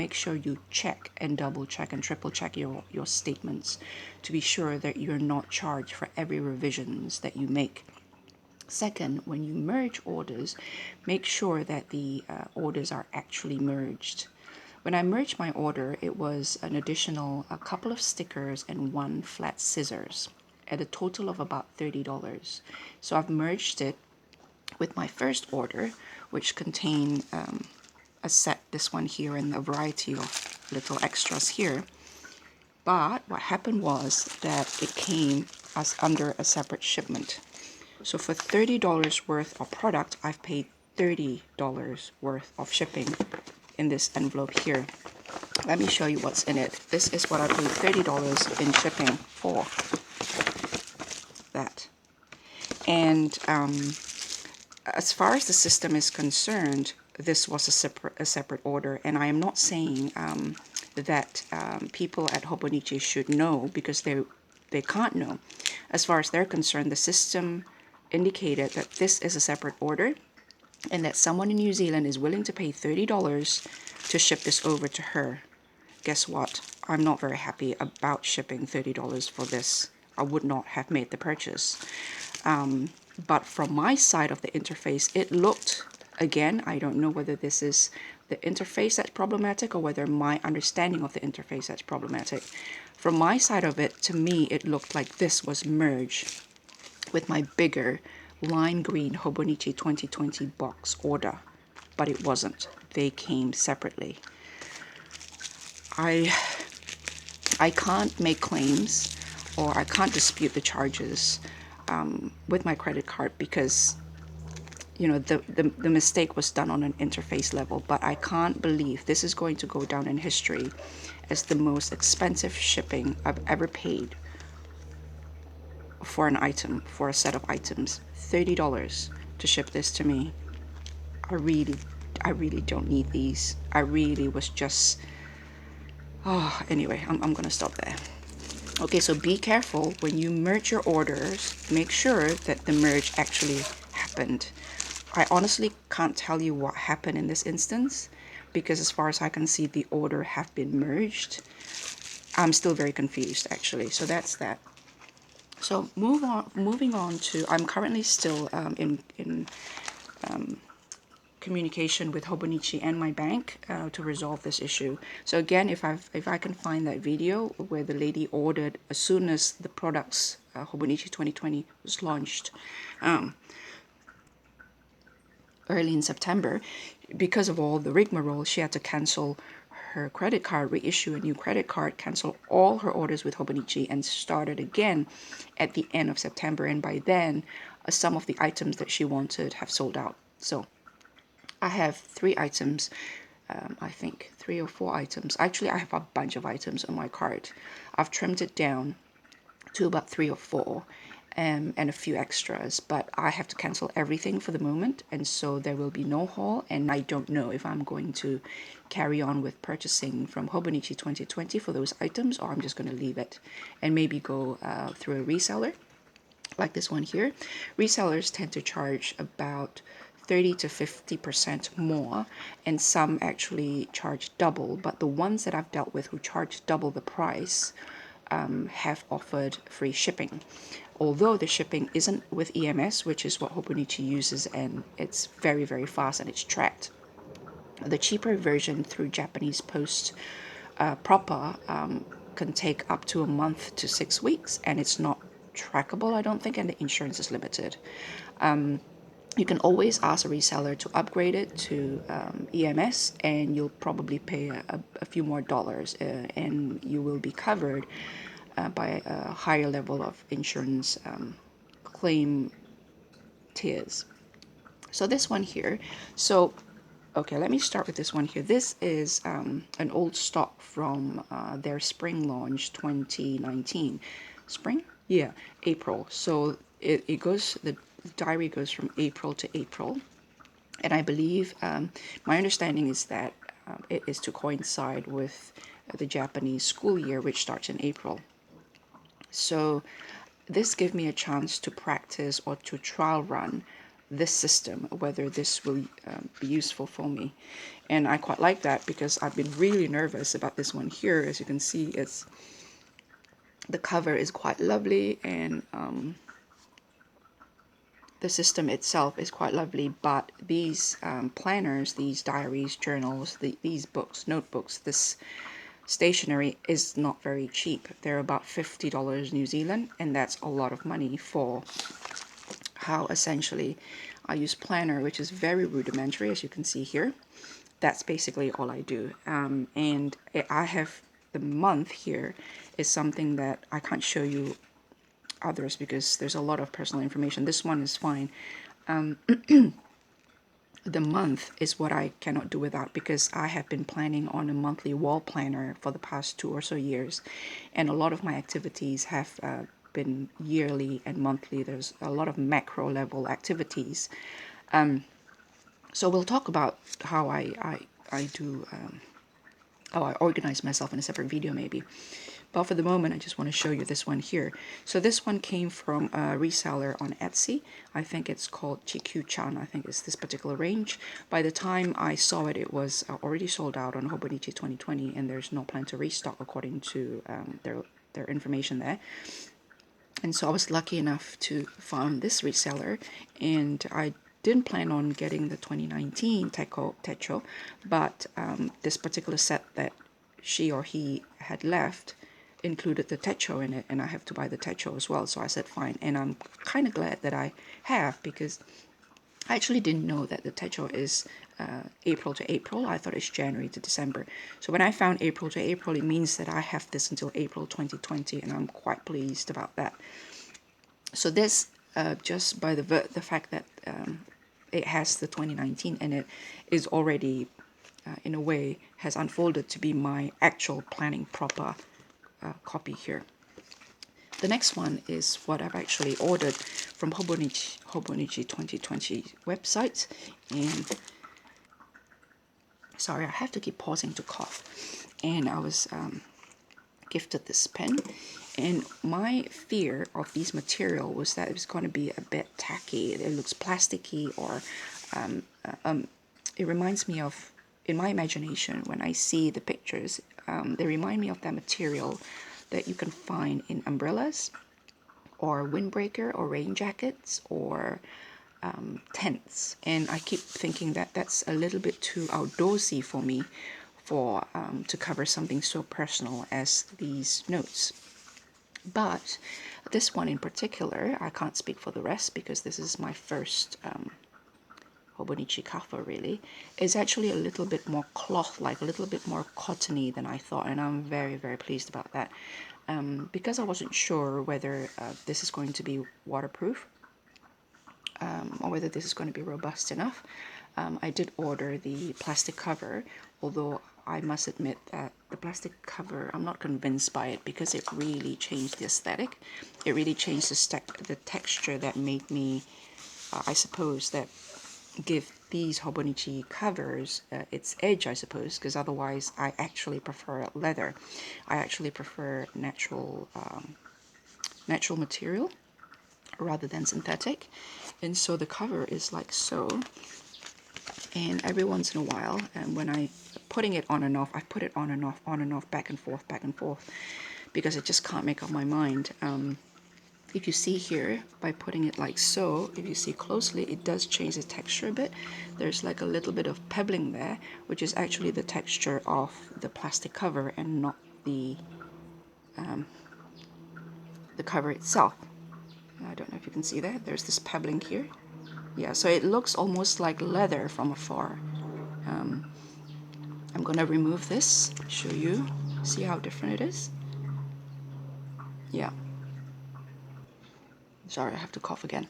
make sure you check and double check and triple check your statements to be sure that you're not charged for every revisions that you make. Second, when you merge orders, make sure that the orders are actually merged. When I merged my order, it was an additional a couple of stickers and one flat scissors at a total of about $30. So I've merged it with my first order, which contained a set, this one here, and a variety of little extras here. But what happened was that it came as under a separate shipment. So for $30 worth of product, I've paid $30 worth of shipping in this envelope here. Let me show you what's in it. This is what I paid $30 in shipping for. That. And as far as the system is concerned, this was a separate order, and I am not saying that people at Hobonichi should know, because they can't know. As far as they're concerned, the system indicated that this is a separate order and that someone in New Zealand is willing to pay $30 to ship this over to her. Guess what? I'm not very happy about shipping $30 for this. I would not have made the purchase. But from my side of the interface, it looked, again, I don't know whether this is the interface that's problematic or whether my understanding of the interface that's problematic. From my side of it, to me, it looked like this was merged with my bigger lime green Hobonichi 2020 box order, but it wasn't. They came separately. I can't make claims, or I can't dispute the charges with my credit card, because you know the mistake was done on an interface level. But I can't believe this is going to go down in history as the most expensive shipping I've ever paid for an item, for a set of items. $30 to ship this to me. I really don't need these. I really was just anyway, I'm gonna stop there. Okay, so be careful when you merge your orders. Make sure that the merge actually happened. I honestly can't tell you what happened in this instance, because as far as I can see, the order have been merged. I'm still very confused, actually. So that's that. So moving on to, I'm currently still in communication with Hobonichi and my bank to resolve this issue. So again, if I can find that video where the lady ordered as soon as the products Hobonichi 2020 was launched early in September, because of all the rigmarole, she had to cancel her credit card, reissue a new credit card, cancel all her orders with Hobonichi, and started again at the end of September. And by then, some of the items that she wanted have sold out. So I have 3 items, I think 3 or 4 items. Actually, I have a bunch of items on my cart. I've trimmed it down to about 3 or 4 and a few extras, but I have to cancel everything for the moment, and so there will be no haul, and I don't know if I'm going to carry on with purchasing from Hobonichi 2020 for those items, or I'm just going to leave it and maybe go through a reseller like this one here. Resellers tend to charge about 30 to 50% more, and some actually charge double, but the ones that I've dealt with who charge double the price have offered free shipping. Although the shipping isn't with EMS, which is what Hobonichi uses, and it's very, very fast and it's tracked. The cheaper version through Japanese Post proper can take up to a month to 6 weeks, and it's not trackable, I don't think, and the insurance is limited. You can always ask a reseller to upgrade it to EMS, and you'll probably pay a few more dollars, and you will be covered by a higher level of insurance claim tiers. So this one here, okay, let me start with this one here. This is an old stock from their spring launch 2019. Spring? Yeah, April. So it goes, the diary goes from April to April. And I believe, my understanding is that it is to coincide with the Japanese school year, which starts in April. So this gave me a chance to practice or to trial run this system, whether this will be useful for me. And I quite like that because I've been really nervous about this one here. As you can see, the cover is quite lovely, and the system itself is quite lovely, but these planners, these diaries, journals, these books, notebooks, this stationery is not very cheap. They're about $50 New Zealand, and that's a lot of money for how essentially I use planner, which is very rudimentary, as you can see here. That's basically all I do. And I have the month here is something that I can't show you others because there's a lot of personal information. This one is fine. The month is what I cannot do without because I have been planning on a monthly wall planner for the past 2 or so years, and a lot of my activities have been yearly and monthly. There's a lot of macro level activities. So we'll talk about how I do how I organize myself in a separate video maybe. But for the moment, I just want to show you this one here. So this one came from a reseller on Etsy. I think it's called Chikyu-chan. I think it's this particular range. By the time I saw it, it was already sold out on Hobonichi 2020, and there's no plan to restock according to their information there. And so I was lucky enough to find this reseller, and I didn't plan on getting the 2019 Techo, but this particular set that she or he had left included the Techo in it, and I have to buy the Techo as well. So I said fine, and I'm kind of glad that I have, because I actually didn't know that the Techo is April to April. I thought it's January to December. So when I found April to April, it means that I have this until April 2020, and I'm quite pleased about that. So this, just by the fact that it has the 2019 in it, is already, in a way, has unfolded to be my actual planning proper copy here. The next one is what I've actually ordered from Hobonichi 2020 website. And sorry, I have to keep pausing to cough. And I was gifted this pen. And my fear of these material was that it was going to be a bit tacky. It looks plasticky, or it reminds me of, in my imagination, when I see the pictures, they remind me of that material that you can find in umbrellas, or windbreaker, or rain jackets, or tents. And I keep thinking that that's a little bit too outdoorsy for me, for to cover something so personal as these notes. But this one in particular, I can't speak for the rest because this is my first Hobonichi cover, really. It's actually a little bit more cloth-like, a little bit more cottony than I thought, and I'm very, very pleased about that. Because I wasn't sure whether this is going to be waterproof, or whether this is going to be robust enough, I did order the plastic cover, although I must admit that the plastic cover, I'm not convinced by it because it really changed the aesthetic. It really changed the texture that made me, I suppose, that give these Hobonichi covers its edge, I suppose, because otherwise I actually prefer leather. I actually prefer natural material rather than synthetic. And so the cover is like so. And every once in a while, and when I putting it on and off, I put it on and off, back and forth, because I just can't make up my mind. If you see here, by putting it like so, if you see closely, it does change the texture a bit. There's like a little bit of pebbling there, which is actually the texture of the plastic cover and not the cover itself. I don't know if you can see that. There's this pebbling here. Yeah, so it looks almost like leather from afar. I'm gonna remove this, show you, see how different it is. Yeah. Sorry, I have to cough again.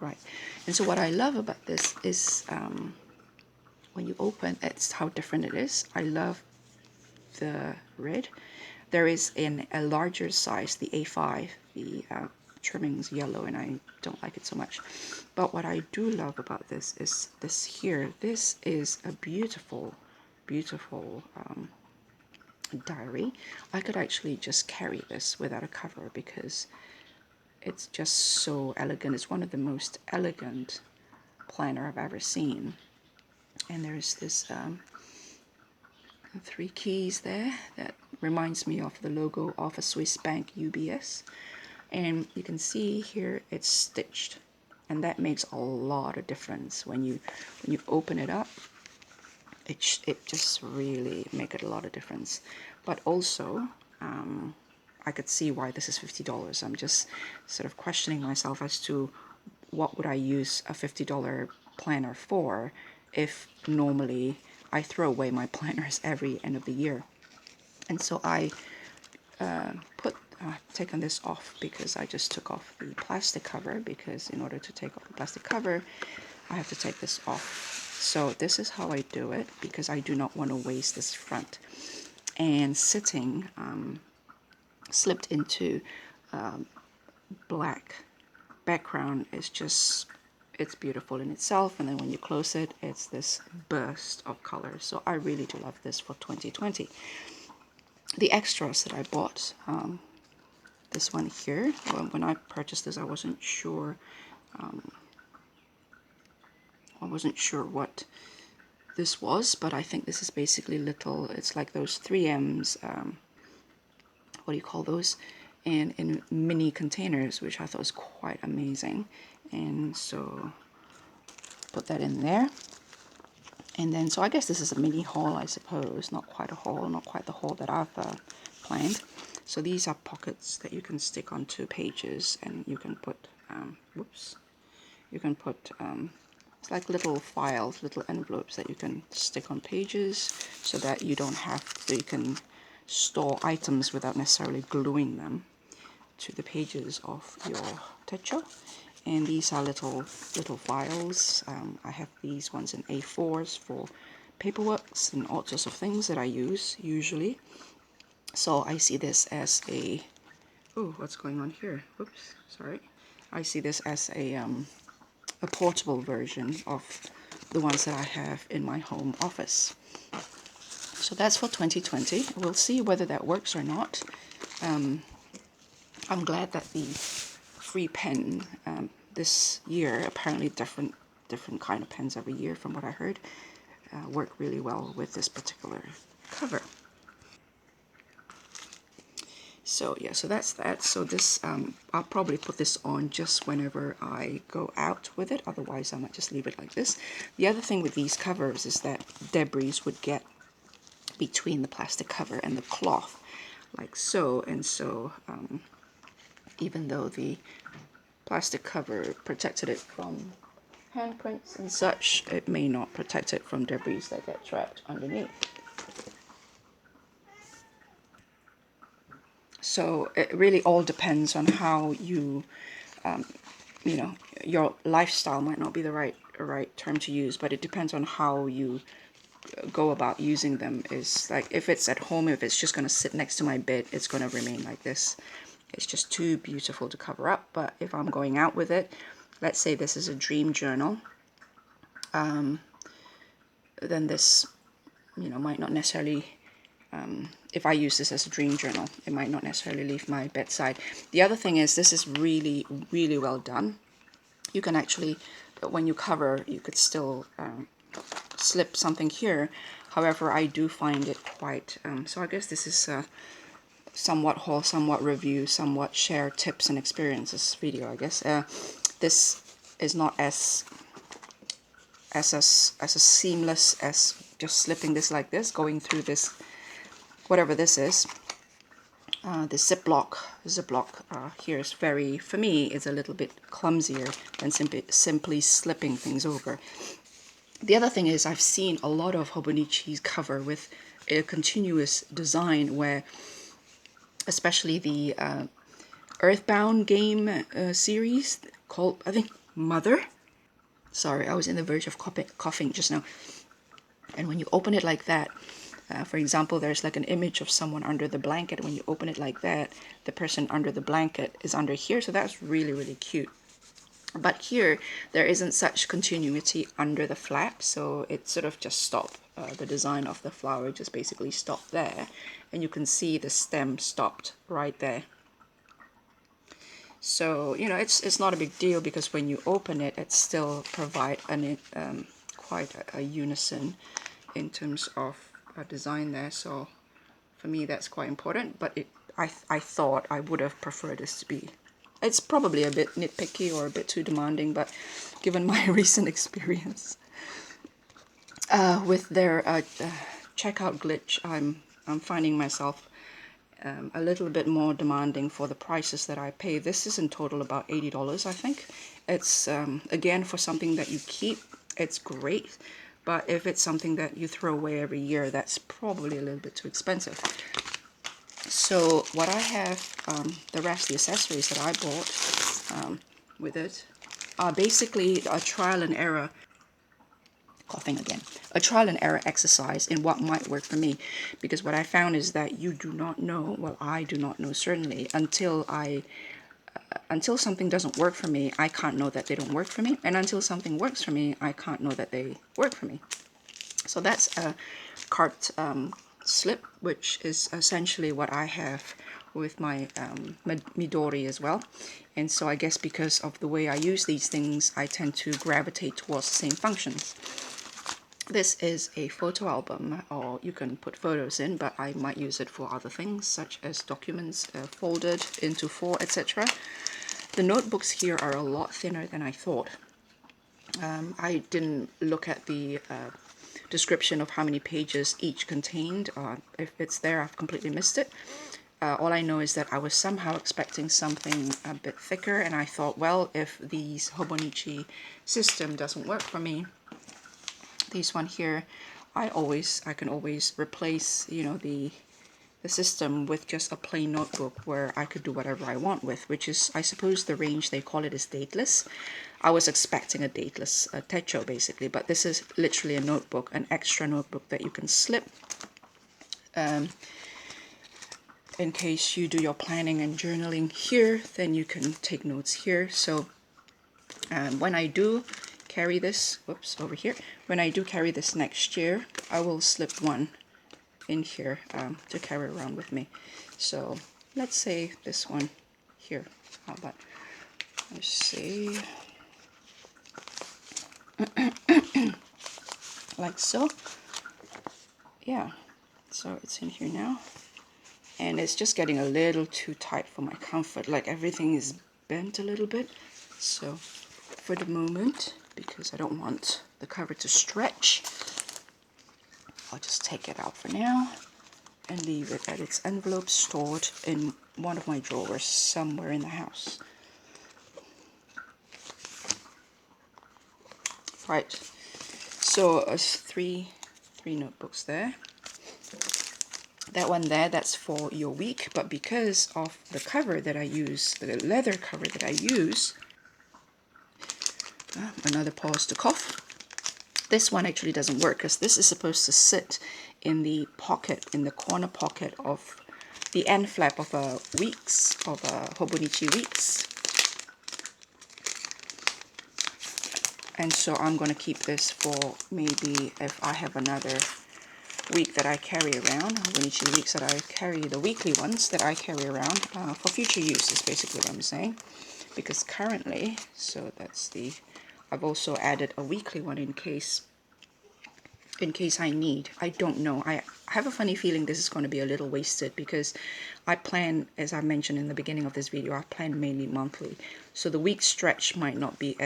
Right. And so what I love about this is when you open, it's how different it is. I love the red. There is in a larger size, the A5, the trimming's yellow, and I don't like it so much. But what I do love about this is this here. This is a beautiful, beautiful diary. I could actually just carry this without a cover because it's just so elegant. It's one of the most elegant planner I've ever seen. And there's this 3 keys there that reminds me of the logo of a Swiss bank, UBS. And you can see here it's stitched, and that makes a lot of difference when you open it up. It just really make it a lot of difference. But also I could see why this is $50. I'm just sort of questioning myself as to what would I use a $50 planner for if normally I throw away my planners every end of the year. And so I taken this off because I just took off the plastic cover, because in order to take off the plastic cover I have to take this off. So this is how I do it, because I do not want to waste this front. And sitting slipped into black background is just, it's beautiful in itself, and then when you close it, it's this burst of color. So I really do love this for 2020. The extras that I bought, this one here, when I purchased this I wasn't sure what this was, but I think this is basically little, it's like those 3Ms, what do you call those, and in mini containers, which I thought was quite amazing. And so put that in there. And then, so I guess this is a mini haul, I suppose. Not quite a haul, not quite the haul that I've planned. So these are pockets that you can stick onto pages, and you can put, you can put, it's like little files, little envelopes that you can stick on pages, so that you don't have to, you can store items without necessarily gluing them to the pages of your Techo. And these are little files. I have these ones in A4s for paperworks and all sorts of things that I use usually. So I see this as a, oh, what's going on here? Oops, sorry. I see this as a portable version of the ones that I have in my home office. So that's for 2020. We'll see whether that works or not. I'm glad that the free pen this year, apparently different kind of pens every year from what I heard, work really well with this particular cover. So yeah, so that's that. So this, I'll probably put this on just whenever I go out with it. Otherwise, I might just leave it like this. The other thing with these covers is that debris would get between the plastic cover and the cloth, like so. And so, even though the plastic cover protected it from handprints and such, it may not protect it from debris that get trapped underneath. So it really all depends on how you, you know, your lifestyle might not be the right term to use, but it depends on how you go about using them. Is like, if it's at home, if it's just going to sit next to my bed, it's going to remain like this. It's just too beautiful to cover up. But if I'm going out with it, let's say this is a dream journal, then this, you know, might not necessarily, if I use this as a dream journal, it might not necessarily leave my bedside. The other thing is, this is really, really well done. You can actually, when you cover, you could still slip something here. However, I do find it quite, so I guess this is somewhat haul, somewhat review, somewhat share tips and experiences video, I guess. This is not as seamless as just slipping this like this, going through this, whatever this is. The Ziploc here is very, for me, is a little bit clumsier than simply slipping things over. The other thing is, I've seen a lot of Hobonichi's cover with a continuous design where, especially the Earthbound game series called, I think, Mother. Sorry, I was in the verge of coughing just now. And when you open it like that, for example, there's like an image of someone under the blanket. When you open it like that, the person under the blanket is under here. So that's really, really cute. But here, there isn't such continuity under the flap. So it sort of just stopped. The design of the flower just basically stopped there. And you can see the stem stopped right there. So, you know, it's not a big deal because when you open it, it still provides quite a unison in terms of design there. So for me, that's quite important. But I thought I would have preferred this to be. It's probably a bit nitpicky or a bit too demanding, but given my recent experience with their checkout glitch, I'm finding myself a little bit more demanding for the prices that I pay. This is in total about $80, I think. It's again, for something that you keep, it's great, but if it's something that you throw away every year, that's probably a little bit too expensive. So what I have, the rest of the accessories that I bought with it are basically a trial and error, coughing again, a trial and error exercise in what might work for me. Because what I found is that you do not know, well, I do not know certainly, until something doesn't work for me, I can't know that they don't work for me. And until something works for me, I can't know that they work for me. So that's a cart slip, which is essentially what I have with my Midori as well. And so I guess because of the way I use these things, I tend to gravitate towards the same functions. This is a photo album, or you can put photos in, but I might use it for other things, such as documents folded into 4, etc. The notebooks here are a lot thinner than I thought. I didn't look at the description of how many pages each contained. If it's there, I've completely missed it. All I know is that I was somehow expecting something a bit thicker, and I thought, well, if these Hobonichi system doesn't work for me, these one here, I can always replace, you know, the system with just a plain notebook where I could do whatever I want with, which is, I suppose the range they call it is dateless. I was expecting a dateless Techo basically, but this is literally a notebook, an extra notebook that you can slip in case you do your planning and journaling here, then you can take notes here. So when I do carry this, whoops, over here, when I do carry this next year, I will slip one in here to carry around with me. So let's say this one here, how about, let's see, like so. Yeah, so it's in here now, and it's just getting a little too tight for my comfort, like everything is bent a little bit. So for the moment, because I don't want the cover to stretch, I'll just take it out for now and leave it at its envelope stored in one of my drawers somewhere in the house. Right, so three notebooks there. That one there, that's for your week, but because of the cover that I use, the leather cover that I use, another pause to cough. This one actually doesn't work because this is supposed to sit in the pocket, in the corner pocket of the end flap of a Hobonichi weeks. And so I'm going to keep this for maybe if I have another week that I carry around, Hobonichi weeks that I carry, the weekly ones that I carry around for future use is basically what I'm saying. Because currently, so that's the, I've also added a weekly one in case I need. I don't know. I have a funny feeling this is going to be a little wasted because I plan, as I mentioned in the beginning of this video, I plan mainly monthly. So the week stretch might not be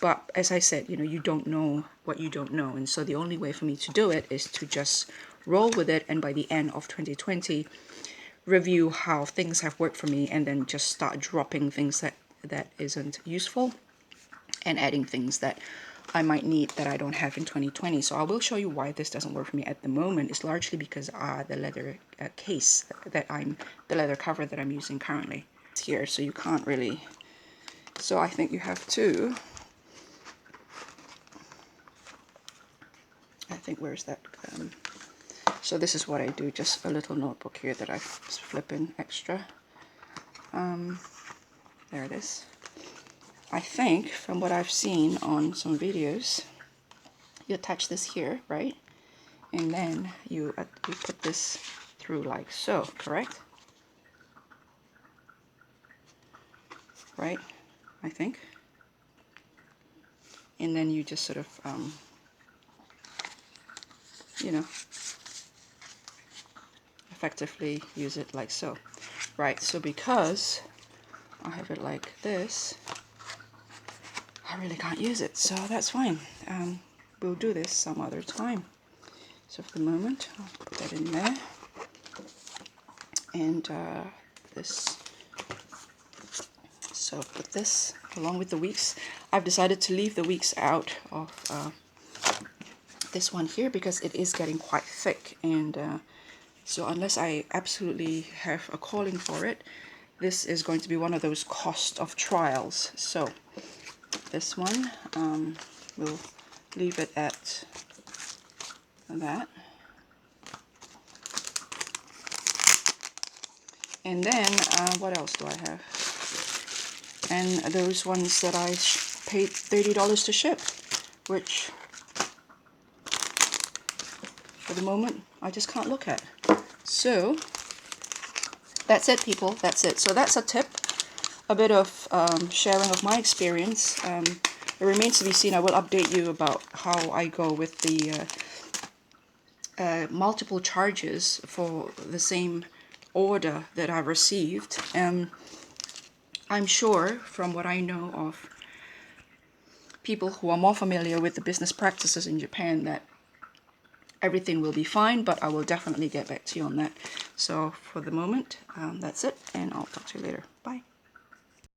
but as I said, you know, you don't know what you don't know. And so the only way for me to do it is to just roll with it, and by the end of 2020, review how things have worked for me, and then just start dropping things that isn't useful and adding things that I might need that I don't have in 2020. So I will show you why this doesn't work for me at the moment. It's largely because the leather case that the leather cover that I'm using currently is here, so you can't really, so I think you have to, I think, where's that, so this is what I do, just a little notebook here that I flip in extra. There it is. I think from what I've seen on some videos, you attach this here, right? And then you put this through like so, correct? right? I think. And then you just sort of, you know, effectively use it like so. Right, so because I have it like this, I really can't use it, so that's fine. We'll do this some other time. So for the moment, I'll put that in there. And this, so put this along with the weeks. I've decided to leave the weeks out of this one here because it is getting quite thick, and so unless I absolutely have a calling for it, this is going to be one of those cost of trials. So this one, we'll leave it at that. And then, what else do I have? And those ones that I paid $30 to ship, which for the moment I just can't look at. So that's it, people. That's it. So that's a tip, a bit of sharing of my experience. It remains to be seen. I will update you about how I go with the multiple charges for the same order that I received. I'm sure from what I know of people who are more familiar with the business practices in Japan that everything will be fine, but I will definitely get back to you on that. So for the moment, that's it, and I'll talk to you later. Bye.